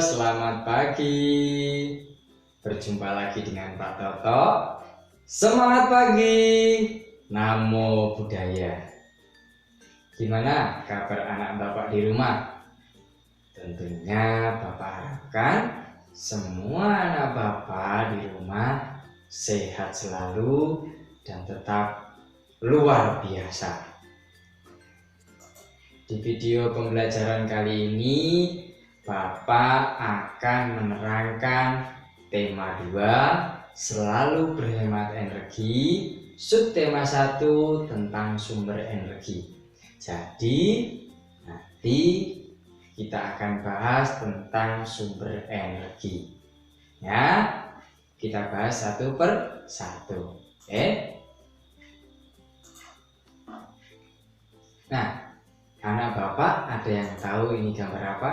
selamat pagi. Berjumpa lagi dengan Pak Toto. Semangat pagi, Namo Buddhaya. Gimana kabar anak Bapak di rumah? Tentunya Bapak harapkan semua anak Bapak di rumah sehat selalu dan tetap luar biasa. Di video pembelajaran kali ini Bapak akan menerangkan tema 2, selalu berhemat energi, subtema 1 tentang sumber energi. Jadi nanti kita akan bahas tentang sumber energi. Ya, kita bahas satu per satu. Oke. Nah, anak Bapak ada yang tahu ini gambar apa?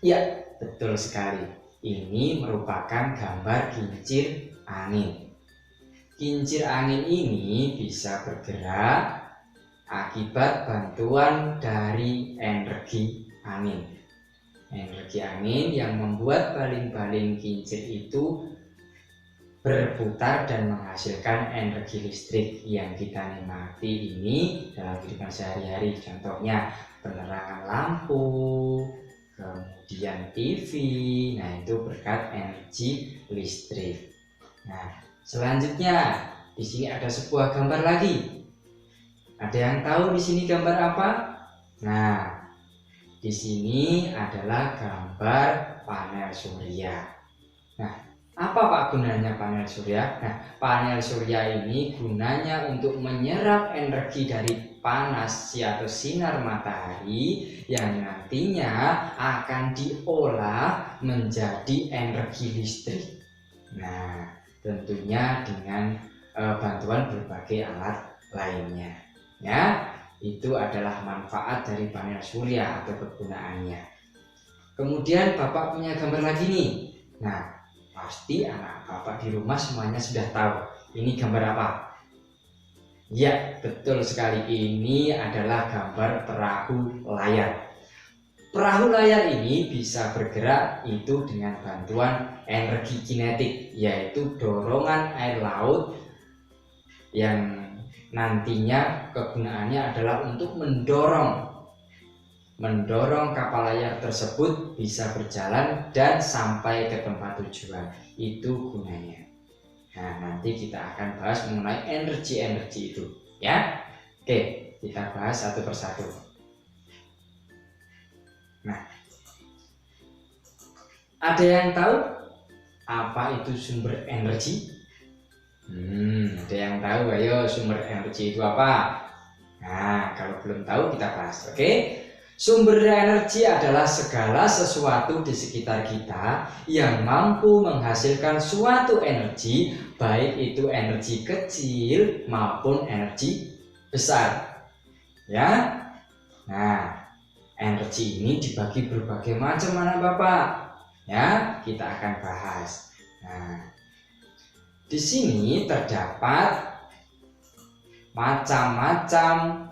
Ya, betul sekali. Ini merupakan gambar kincir angin. Kincir angin ini bisa bergerak akibat bantuan dari energi angin. Energi angin yang membuat baling-baling kincir itu berputar dan menghasilkan energi listrik yang kita nikmati ini dalam kehidupan sehari-hari. Contohnya penerangan lampu, kemudian TV. Nah, itu berkat energi listrik. Nah, selanjutnya di sini ada sebuah gambar lagi. Ada yang tahu di sini gambar apa? Nah, di sini adalah gambar panel surya. Nah, apa Pak gunanya panel surya? Nah, panel surya ini gunanya untuk menyerap energi dari panas atau sinar matahari yang nantinya akan diolah menjadi energi listrik. Nah, tentunya dengan bantuan berbagai alat lainnya. Ya, itu adalah manfaat dari panel surya atau kegunaannya. Kemudian Bapak punya gambar lagi nih. Nah, pasti anak Bapak di rumah semuanya sudah tahu ini gambar apa? Ya, betul sekali, ini adalah gambar perahu layar. Perahu layar ini bisa bergerak itu dengan bantuan energi kinetik, yaitu dorongan air laut yang nantinya kegunaannya adalah untuk mendorong kapal layar tersebut bisa berjalan dan sampai ke tempat tujuan. Itu gunanya. Nah, nanti kita akan bahas mengenai energi-energi itu, ya. Oke, kita bahas satu persatu. Nah, ada yang tahu apa itu sumber energi? Ada yang tahu? Ayo, sumber energi itu apa? Nah, kalau belum tahu kita bahas, oke? Sumber energi adalah segala sesuatu di sekitar kita yang mampu menghasilkan suatu energi, baik itu energi kecil maupun energi besar. Ya. Nah, energi ini dibagi berbagai macam anak Bapak. Ya, kita akan bahas. Nah, di sini terdapat macam-macam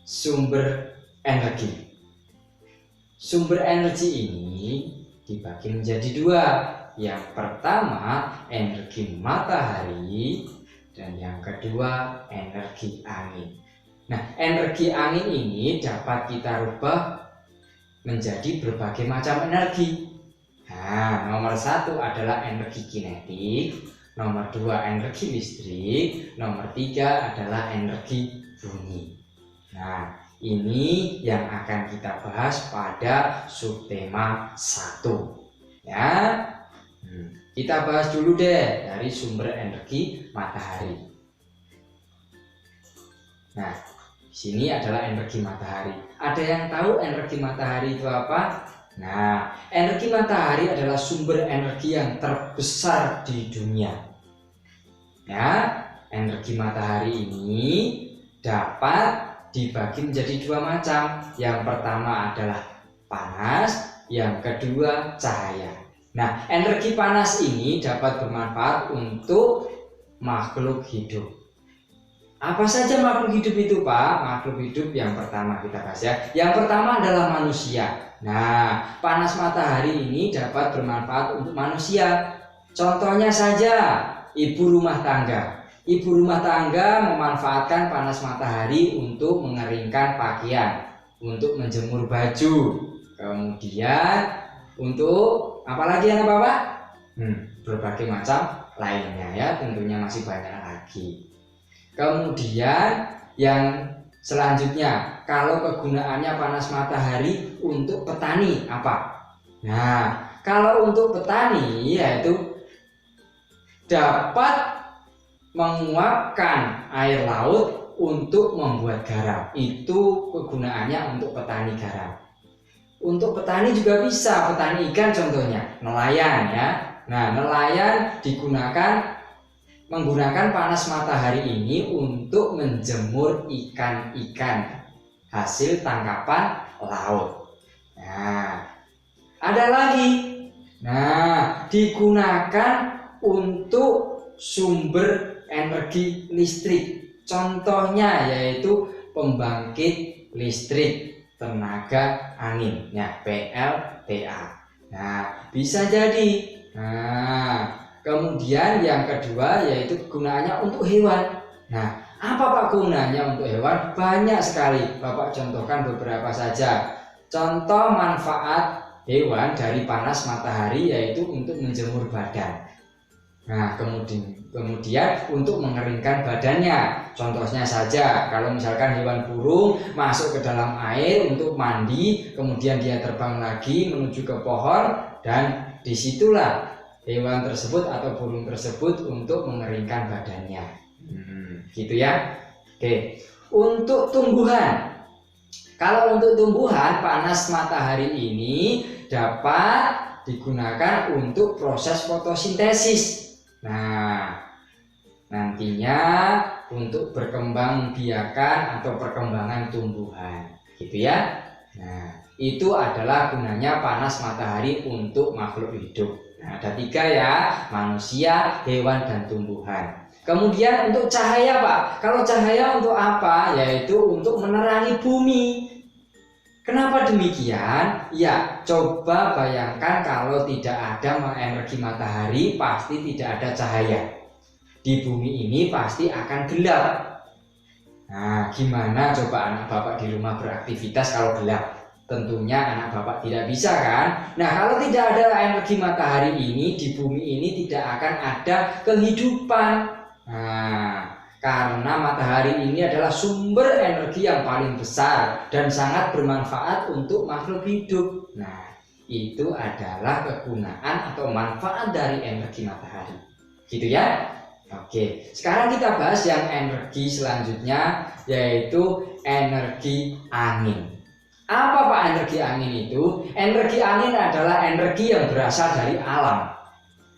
sumber energi. Sumber energi ini dibagi menjadi 2. Yang pertama energi matahari dan yang kedua energi angin. Nah, energi angin ini dapat kita rubah menjadi berbagai macam energi. Nah, nomor 1 adalah energi kinetik, nomor 2 energi listrik, nomor 3 adalah energi bunyi. Nah, ini yang akan kita bahas pada subtema 1. Ya. Kita bahas dulu deh dari sumber energi matahari. Nah, di sini adalah energi matahari. Ada yang tahu energi matahari itu apa? Nah, energi matahari adalah sumber energi yang terbesar di dunia. Ya, energi matahari ini dapat dibagi menjadi 2 macam. Yang pertama adalah panas, yang kedua cahaya. Nah, energi panas ini dapat bermanfaat untuk makhluk hidup. Apa saja makhluk hidup itu, Pak? Makhluk hidup yang pertama kita bahas ya. Yang pertama adalah manusia. Nah, panas matahari ini dapat bermanfaat untuk manusia. Contohnya saja, ibu rumah tangga. Ibu rumah tangga memanfaatkan panas matahari untuk mengeringkan pakaian, untuk menjemur baju. Kemudian untuk apa lagi ya, Bapak? Berbagai macam lainnya ya, tentunya masih banyak lagi. Kemudian yang selanjutnya, kalau kegunaannya panas matahari untuk petani apa? Nah, kalau untuk petani yaitu dapat menguapkan air laut untuk membuat garam. Itu kegunaannya untuk petani garam. Untuk petani juga bisa, petani ikan contohnya, nelayan ya. Nah, nelayan menggunakan panas matahari ini untuk menjemur ikan-ikan hasil tangkapan laut. Nah, ada lagi. Nah, digunakan untuk sumber energi listrik. Contohnya yaitu pembangkit listrik tenaga angin, ya PLTA. Nah, bisa jadi. Nah, kemudian yang kedua yaitu kegunaannya untuk hewan. Nah, apa Pak gunanya untuk hewan? Banyak sekali. Bapak contohkan beberapa saja. Contoh manfaat hewan dari panas matahari yaitu untuk menjemur badan. Nah, kemudian untuk mengeringkan badannya. Contohnya saja, kalau misalkan hewan burung masuk ke dalam air untuk mandi, kemudian dia terbang lagi menuju ke pohon, dan disitulah hewan tersebut atau burung tersebut untuk mengeringkan badannya. Gitu ya. Oke. Untuk tumbuhan. Kalau untuk tumbuhan, panas matahari ini dapat digunakan untuk proses fotosintesis. Nah, nantinya untuk berkembang biakan atau perkembangan tumbuhan, gitu ya. Nah, itu adalah gunanya panas matahari untuk makhluk hidup. Nah, ada 3 ya, manusia, hewan, dan tumbuhan. Kemudian untuk cahaya, Pak. Kalau cahaya untuk apa? Yaitu untuk menerangi bumi. Kenapa demikian? Ya, coba bayangkan kalau tidak ada energi matahari, pasti tidak ada cahaya. Di bumi ini pasti akan gelap. Nah, gimana coba anak Bapak di rumah beraktivitas kalau gelap? Tentunya anak Bapak tidak bisa kan? Nah, kalau tidak ada energi matahari ini, di bumi ini tidak akan ada kehidupan. Nah, karena matahari ini adalah sumber energi yang paling besar dan sangat bermanfaat untuk makhluk hidup. Nah, itu adalah kegunaan atau manfaat dari energi matahari. Gitu ya? Oke, sekarang kita bahas yang energi selanjutnya, yaitu energi angin. Apa Pak energi angin itu? Energi angin adalah energi yang berasal dari alam.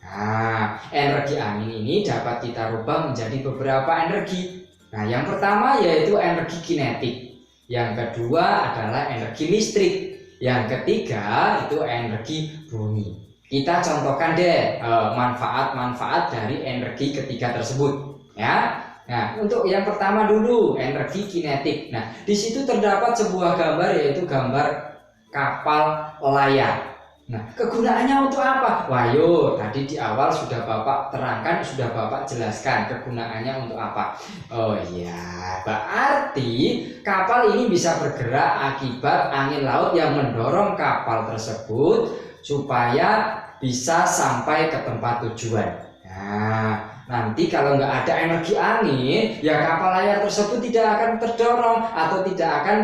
Nah, energi angin ini dapat kita rubah menjadi beberapa energi. Nah, yang pertama yaitu energi kinetik. Yang kedua adalah energi listrik. Yang ketiga itu energi bumi. Kita contohkan deh manfaat-manfaat dari energi ketiga tersebut, ya. Nah, untuk yang pertama dulu energi kinetik. Nah, di situ terdapat sebuah gambar yaitu gambar kapal layar. Nah, kegunaannya untuk apa? Wah, tadi di awal sudah Bapak terangkan, sudah Bapak jelaskan kegunaannya untuk apa. Oh iya, berarti kapal ini bisa bergerak akibat angin laut yang mendorong kapal tersebut supaya bisa sampai ke tempat tujuan. Nah, nanti kalau nggak ada energi angin, ya kapal layar tersebut tidak akan terdorong atau tidak akan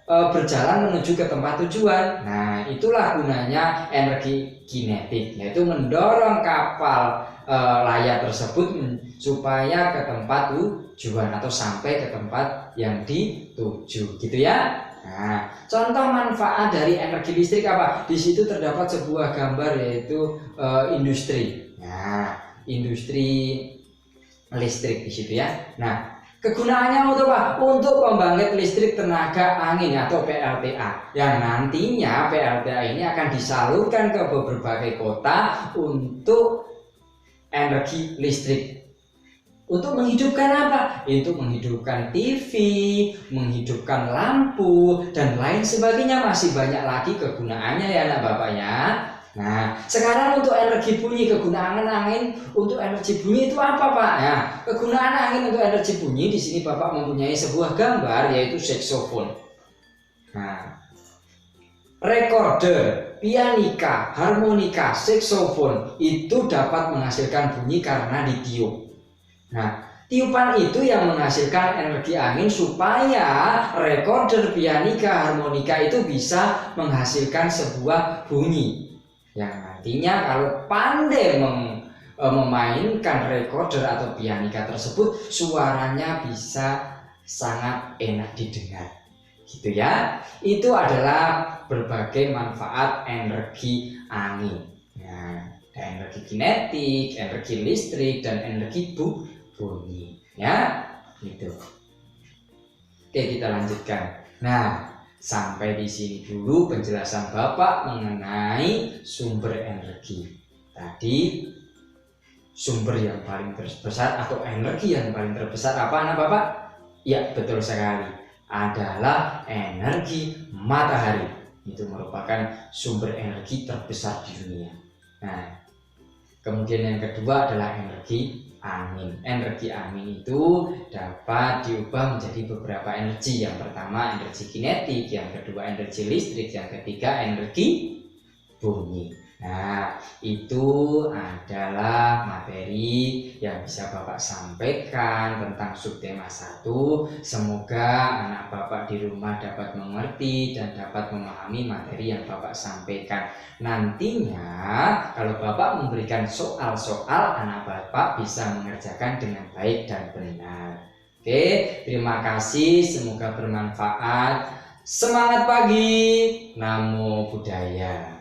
berjalan menuju ke tempat tujuan. Nah, itulah gunanya energi kinetik, yaitu mendorong kapal layar tersebut supaya ke tempat tujuan atau sampai ke tempat yang dituju, gitu ya. Nah, contoh manfaat dari energi listrik apa? Di situ terdapat sebuah gambar yaitu industri. Nah, industri listrik di situ ya. Nah, kegunaannya untuk apa? Untuk pembangkit listrik tenaga angin atau PLTA. Yang nantinya PLTA ini akan disalurkan ke berbagai kota untuk energi listrik. Untuk menghidupkan apa? Untuk menghidupkan TV, menghidupkan lampu, dan lain sebagainya. Masih banyak lagi kegunaannya ya anak bapak ya. Nah, sekarang untuk energi bunyi, kegunaan angin untuk energi bunyi itu apa Pak? Ya, kegunaan angin untuk energi bunyi di sini Bapak mempunyai sebuah gambar yaitu saksofon. Nah, recorder, pianika, harmonika, saksofon itu dapat menghasilkan bunyi karena ditiup. Nah, tiupan itu yang menghasilkan energi angin supaya recorder, pianika, harmonika itu bisa menghasilkan sebuah bunyi yang nantinya kalau pandai memainkan recorder atau pianika tersebut, suaranya bisa sangat enak didengar gitu ya. Itu adalah berbagai manfaat energi angin. Nah, ada energi kinetik, energi listrik, dan energi bunyi ya gitu. Oke, kita lanjutkan. Nah, sampai di sini dulu penjelasan Bapak mengenai sumber energi. Tadi sumber yang paling terbesar atau energi yang paling terbesar apa anak Bapak? Ya, betul sekali. Adalah energi matahari. Itu merupakan sumber energi terbesar di dunia. Nah, kemudian yang kedua adalah energi angin. Energi angin itu dapat diubah menjadi beberapa energi. Yang pertama energi kinetik, yang kedua energi listrik, yang ketiga energi bunyi. Nah, itu adalah materi yang bisa Bapak sampaikan tentang subtema 1. Semoga anak Bapak di rumah dapat mengerti dan dapat memahami materi yang Bapak sampaikan. Nantinya kalau Bapak memberikan soal-soal, anak Bapak bisa mengerjakan dengan baik dan benar. Oke, terima kasih, semoga bermanfaat. Semangat pagi, Namo Buddhaya.